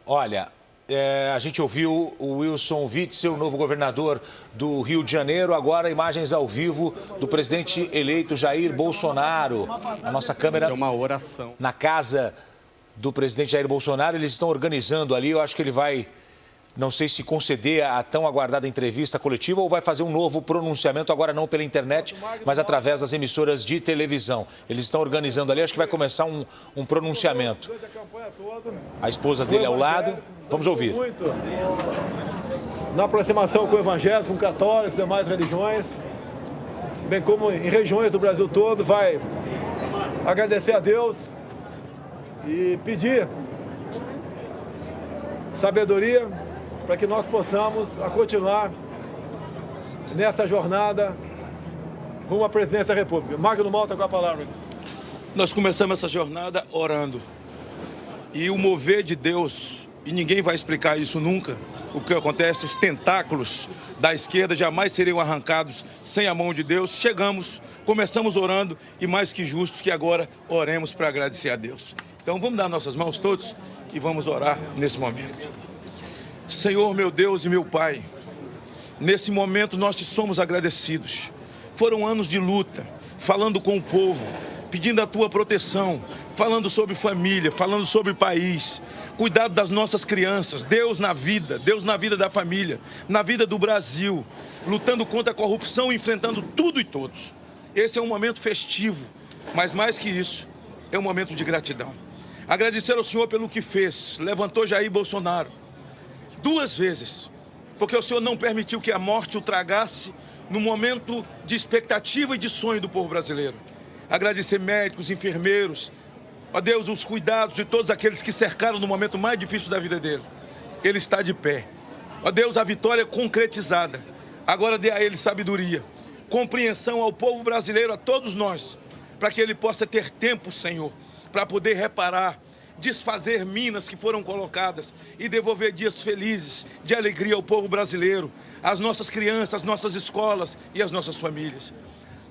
Olha, a gente ouviu o Wilson Witzel, o novo governador do Rio de Janeiro. Agora imagens ao vivo do presidente eleito Jair Bolsonaro. A nossa câmera é uma oração na casa do presidente Jair Bolsonaro. Eles estão organizando ali. Eu acho que ele vai, não sei se conceder a tão aguardada entrevista coletiva ou vai fazer um novo pronunciamento, agora não pela internet, mas através das emissoras de televisão. Eles estão organizando ali, acho que vai começar um pronunciamento. A esposa dele ao lado, vamos ouvir. Muito na aproximação com o Evangelho, com católicos e demais religiões, bem como em regiões do Brasil todo, vai agradecer a Deus e pedir sabedoria para que nós possamos continuar nessa jornada rumo à presidência da República. Magno Malta com a palavra. Nós começamos essa jornada orando. E o mover de Deus, e ninguém vai explicar isso nunca, o que acontece, os tentáculos da esquerda jamais seriam arrancados sem a mão de Deus. Chegamos, começamos orando e mais que justos que agora oremos para agradecer a Deus. Então vamos dar nossas mãos todos e vamos orar nesse momento. Senhor, meu Deus e meu Pai, nesse momento nós te somos agradecidos. Foram anos de luta, falando com o povo, pedindo a tua proteção, falando sobre família, falando sobre país, cuidado das nossas crianças, Deus na vida da família, na vida do Brasil, lutando contra a corrupção, enfrentando tudo e todos. Esse é um momento festivo, mas mais que isso, é um momento de gratidão. Agradecer ao Senhor pelo que fez, levantou Jair Bolsonaro 2 vezes, porque o Senhor não permitiu que a morte o tragasse no momento de expectativa e de sonho do povo brasileiro. Agradecer médicos, enfermeiros, ó Deus, os cuidados de todos aqueles que cercaram no momento mais difícil da vida dele. Ele está de pé. Ó Deus, a vitória concretizada. Agora dê a ele sabedoria, compreensão ao povo brasileiro, a todos nós, para que ele possa ter tempo, Senhor, para poder reparar, desfazer minas que foram colocadas e devolver dias felizes, de alegria ao povo brasileiro, às nossas crianças, às nossas escolas e às nossas famílias.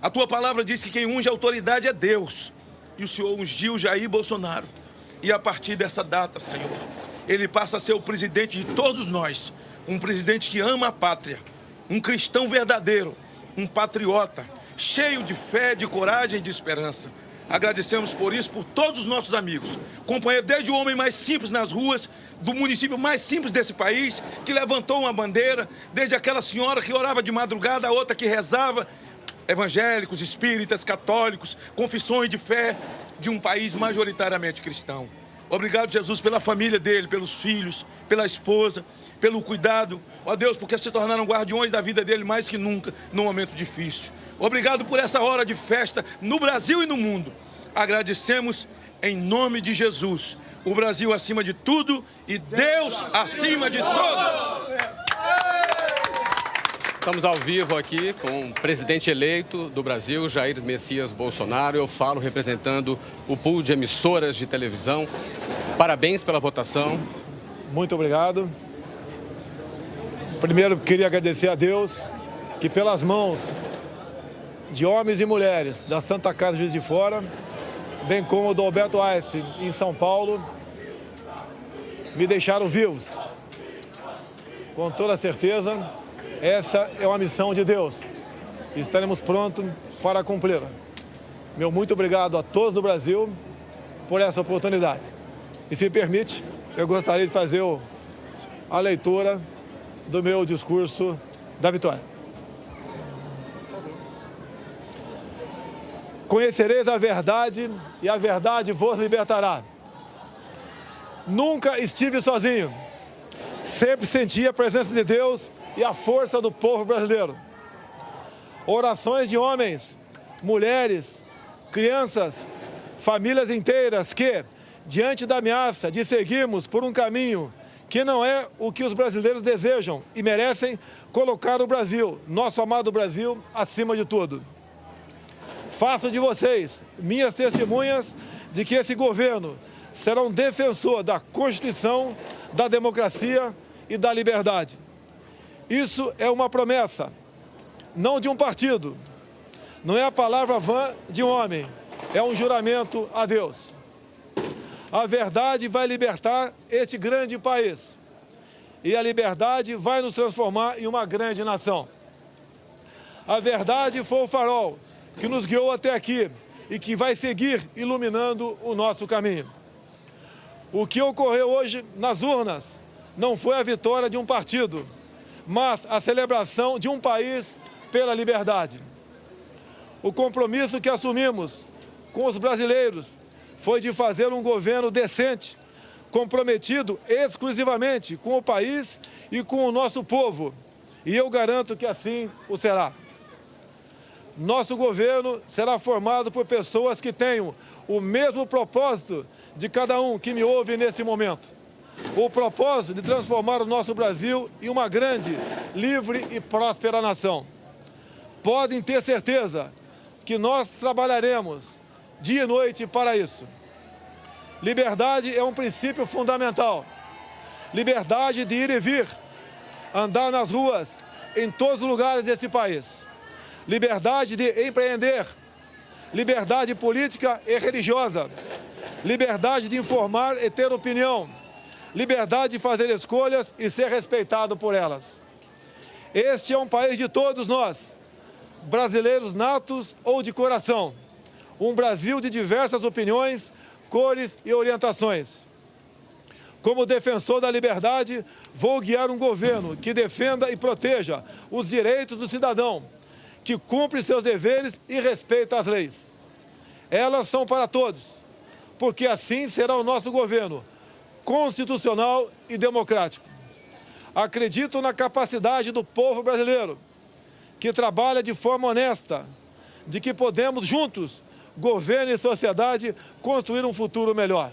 A tua palavra diz que quem unge a autoridade é Deus. E o Senhor ungiu Jair Bolsonaro. E a partir dessa data, Senhor, ele passa a ser o presidente de todos nós. Um presidente que ama a pátria. Um cristão verdadeiro. Um patriota. Cheio de fé, de coragem e de esperança. Agradecemos por isso, por todos os nossos amigos. Companheiro, desde o homem mais simples nas ruas, do município mais simples desse país, que levantou uma bandeira, desde aquela senhora que orava de madrugada, a outra que rezava, evangélicos, espíritas, católicos, confissões de fé de um país majoritariamente cristão. Obrigado, Jesus, pela família dele, pelos filhos, pela esposa, pelo cuidado. Ó Deus, porque se tornaram guardiões da vida dele mais que nunca, num momento difícil. Obrigado por essa hora de festa no Brasil e no mundo. Agradecemos em nome de Jesus. O Brasil acima de tudo e Deus acima de todos. Estamos ao vivo aqui com o presidente eleito do Brasil, Jair Messias Bolsonaro. Eu falo representando o pool de emissoras de televisão. Parabéns pela votação. Muito obrigado. Primeiro, queria agradecer a Deus que pelas mãos de homens e mulheres da Santa Casa Juiz de Fora, bem como do Alberto Einstein em São Paulo, me deixaram vivos. Com toda certeza, essa é uma missão de Deus. Estaremos prontos para cumpri-la. Meu muito obrigado a todos do Brasil por essa oportunidade. E se me permite, eu gostaria de fazer a leitura do meu discurso da vitória. Conhecereis a verdade e a verdade vos libertará. Nunca estive sozinho. Sempre senti a presença de Deus e a força do povo brasileiro. Orações de homens, mulheres, crianças, famílias inteiras que, diante da ameaça de seguirmos por um caminho que não é o que os brasileiros desejam e merecem, colocar o Brasil, nosso amado Brasil, acima de tudo. Faço de vocês minhas testemunhas de que esse governo será um defensor da Constituição, da democracia e da liberdade. Isso é uma promessa, não de um partido. Não é a palavra vã de um homem, é um juramento a Deus. A verdade vai libertar este grande país. E a liberdade vai nos transformar em uma grande nação. A verdade foi o farol que nos guiou até aqui e que vai seguir iluminando o nosso caminho. O que ocorreu hoje nas urnas não foi a vitória de um partido, mas a celebração de um país pela liberdade. O compromisso que assumimos com os brasileiros foi de fazer um governo decente, comprometido exclusivamente com o país e com o nosso povo. E eu garanto que assim o será. Nosso governo será formado por pessoas que tenham o mesmo propósito de cada um que me ouve nesse momento. O propósito de transformar o nosso Brasil em uma grande, livre e próspera nação. Podem ter certeza que nós trabalharemos dia e noite para isso. Liberdade é um princípio fundamental. Liberdade de ir e vir, andar nas ruas, em todos os lugares desse país. Liberdade de empreender. Liberdade política e religiosa. Liberdade de informar e ter opinião. Liberdade de fazer escolhas e ser respeitado por elas. Este é um país de todos nós, brasileiros natos ou de coração. Um Brasil de diversas opiniões, cores e orientações. Como defensor da liberdade, vou guiar um governo que defenda e proteja os direitos do cidadão, que cumpre seus deveres e respeita as leis. Elas são para todos, porque assim será o nosso governo, constitucional e democrático. Acredito na capacidade do povo brasileiro, que trabalha de forma honesta, de que podemos juntos, governo e sociedade, construir um futuro melhor.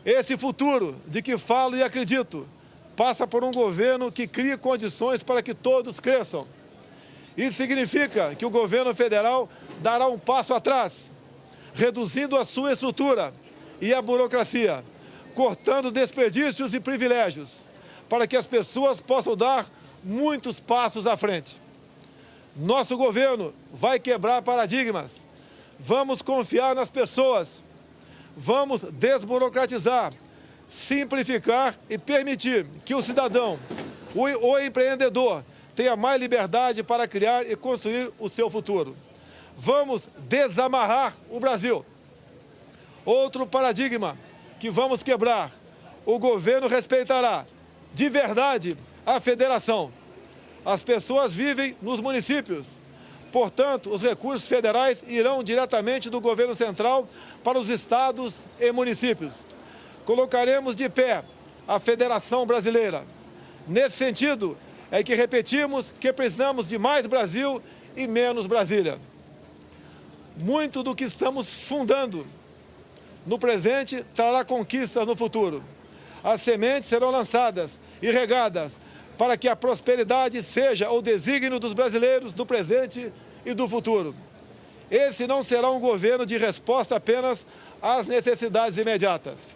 Esse futuro de que falo e acredito passa por um governo que crie condições para que todos cresçam. Isso significa que o governo federal dará um passo atrás, reduzindo a sua estrutura e a burocracia, cortando desperdícios e privilégios, para que as pessoas possam dar muitos passos à frente. Nosso governo vai quebrar paradigmas. Vamos confiar nas pessoas, vamos desburocratizar, simplificar e permitir que o cidadão, o empreendedor, tenha mais liberdade para criar e construir o seu futuro. Vamos desamarrar o Brasil. Outro paradigma que vamos quebrar: o governo respeitará de verdade a federação. As pessoas vivem nos municípios. Portanto, os recursos federais irão diretamente do governo central para os estados e municípios. Colocaremos de pé a Federação Brasileira. Nesse sentido, é que repetimos que precisamos de mais Brasil e menos Brasília. Muito do que estamos fundando no presente trará conquistas no futuro. As sementes serão lançadas e regadas para que a prosperidade seja o desígnio dos brasileiros do presente e do futuro. Esse não será um governo de resposta apenas às necessidades imediatas.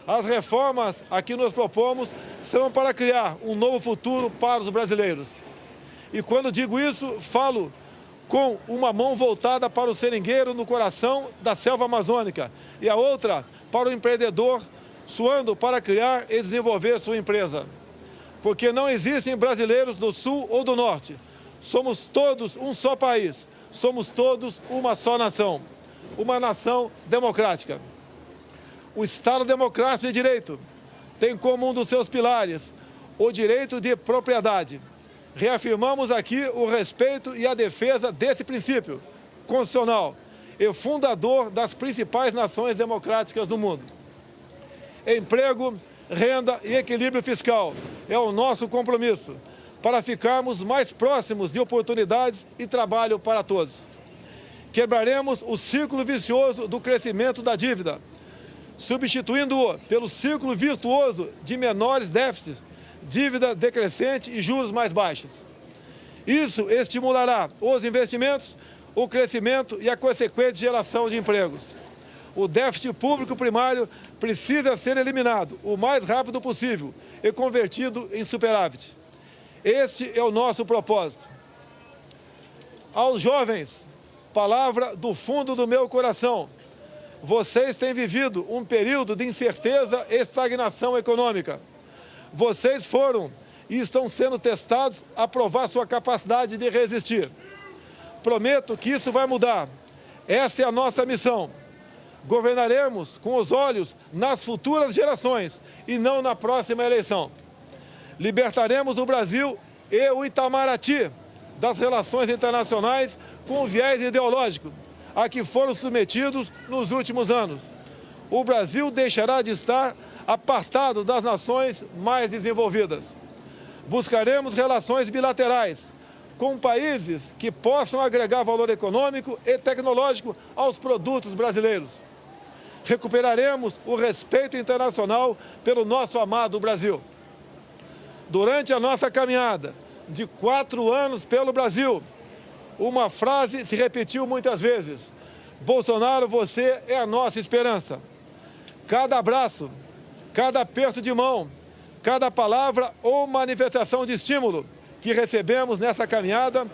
As reformas a que nos propomos serão para criar um novo futuro para os brasileiros. E quando digo isso, falo com uma mão voltada para o seringueiro no coração da selva amazônica e a outra para o empreendedor suando para criar e desenvolver sua empresa. Porque não existem brasileiros do Sul ou do Norte. Somos todos um só país. Somos todos uma só nação. Uma nação democrática. O Estado Democrático de Direito tem como um dos seus pilares o direito de propriedade. Reafirmamos aqui o respeito e a defesa desse princípio constitucional e fundador das principais nações democráticas do mundo. Emprego, renda e equilíbrio fiscal é o nosso compromisso para ficarmos mais próximos de oportunidades e trabalho para todos. Quebraremos o círculo vicioso do crescimento da dívida, substituindo-o pelo círculo virtuoso de menores déficits, dívida decrescente e juros mais baixos. Isso estimulará os investimentos, o crescimento e a consequente geração de empregos. O déficit público primário precisa ser eliminado o mais rápido possível e convertido em superávit. Este é o nosso propósito. Aos jovens, palavra do fundo do meu coração: Vocês têm vivido um período de incerteza e estagnação econômica. Vocês foram e estão sendo testados a provar sua capacidade de resistir. Prometo que isso vai mudar. Essa é a nossa missão. Governaremos com os olhos nas futuras gerações e não na próxima eleição. Libertaremos o Brasil e o Itamaraty das relações internacionais com viés ideológico a que foram submetidos nos últimos anos. O Brasil deixará de estar apartado das nações mais desenvolvidas. Buscaremos relações bilaterais com países que possam agregar valor econômico e tecnológico aos produtos brasileiros. Recuperaremos o respeito internacional pelo nosso amado Brasil. Durante a nossa caminhada de 4 anos pelo Brasil, uma frase se repetiu muitas vezes: Bolsonaro, você é a nossa esperança. Cada abraço, cada aperto de mão, cada palavra ou manifestação de estímulo que recebemos nessa caminhada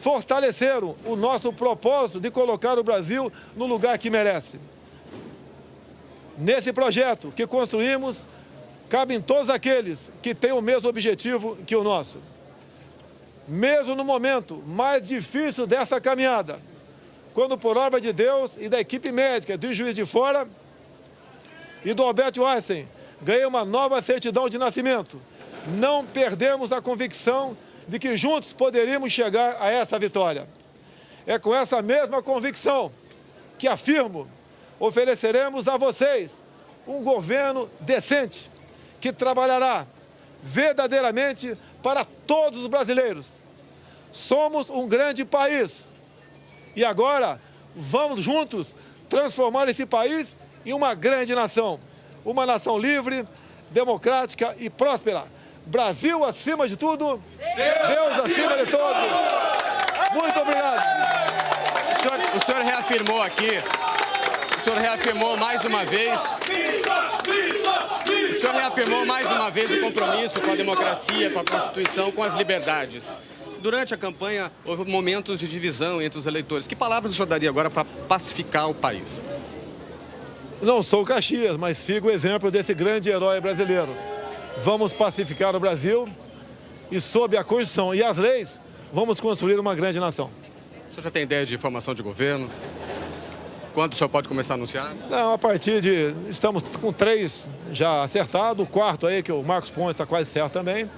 fortaleceram o nosso propósito de colocar o Brasil no lugar que merece. Nesse projeto que construímos, cabem todos aqueles que têm o mesmo objetivo que o nosso. Mesmo no momento mais difícil dessa caminhada, quando por obra de Deus e da equipe médica do Juiz de Fora e do Albert Einstein, ganhei uma nova certidão de nascimento, não perdemos a convicção de que juntos poderíamos chegar a essa vitória. É com essa mesma convicção que afirmo, ofereceremos a vocês um governo decente, que trabalhará verdadeiramente para todos os brasileiros. Somos um grande país e agora vamos juntos transformar esse país em uma grande nação. Uma nação livre, democrática e próspera. Brasil acima de tudo, Deus acima de todos. Muito obrigado. O senhor reafirmou aqui, o senhor reafirmou mais uma vez... O senhor reafirmou mais uma vez o compromisso com a democracia, com a Constituição, com as liberdades. Durante a campanha, houve momentos de divisão entre os eleitores. Que palavras o senhor daria agora para pacificar o país? Não sou Caxias, mas sigo o exemplo desse grande herói brasileiro. Vamos pacificar o Brasil e, sob a Constituição e as leis, vamos construir uma grande nação. O senhor já tem ideia de formação de governo? Quando o senhor pode começar a anunciar? Não, a partir de... Estamos com 3 já acertados, o 4º aí, que o Marcos Pontes está quase certo também.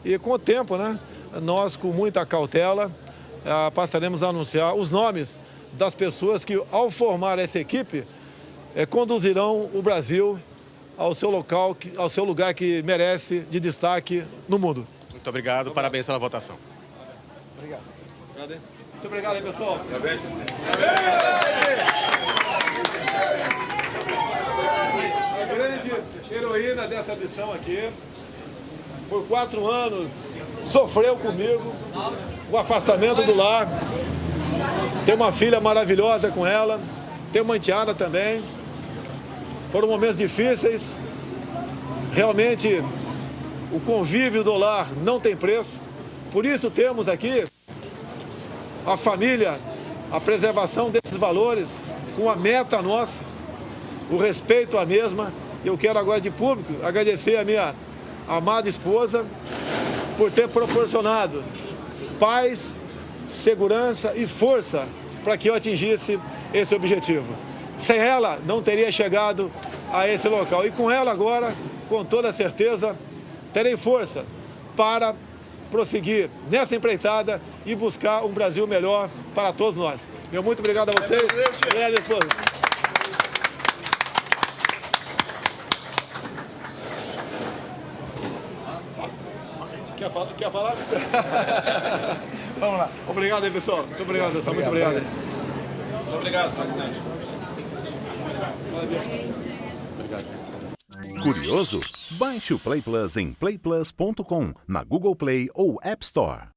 E com o tempo, né, nós, com muita cautela, passaremos a anunciar os nomes das pessoas que, ao formar essa equipe, conduzirão o Brasil ao seu local, ao seu lugar que merece de destaque no mundo. Muito obrigado, parabéns pela votação. Obrigado. Muito obrigado aí, pessoal. Parabéns. A grande heroína dessa missão aqui, por 4 anos, sofreu comigo o afastamento do lar. Tem uma filha maravilhosa com ela, tem uma enteada também. Foram momentos difíceis. Realmente, o convívio do lar não tem preço. Por isso temos aqui a família, a preservação desses valores, com a meta nossa, o respeito à mesma. Eu quero agora de público agradecer a minha amada esposa por ter proporcionado paz, segurança e força para que eu atingisse esse objetivo. Sem ela, não teria chegado a esse local. E com ela agora, com toda certeza, terei força para prosseguir nessa empreitada e buscar um Brasil melhor para todos nós. Meu muito obrigado a vocês. Obrigado, esposa. Quer falar? Vamos lá. Obrigado aí, pessoal. Muito obrigado, pessoal. Muito obrigado. Muito obrigado, secretário. Curioso? Baixe o Play Plus em playplus.com, na Google Play ou App Store.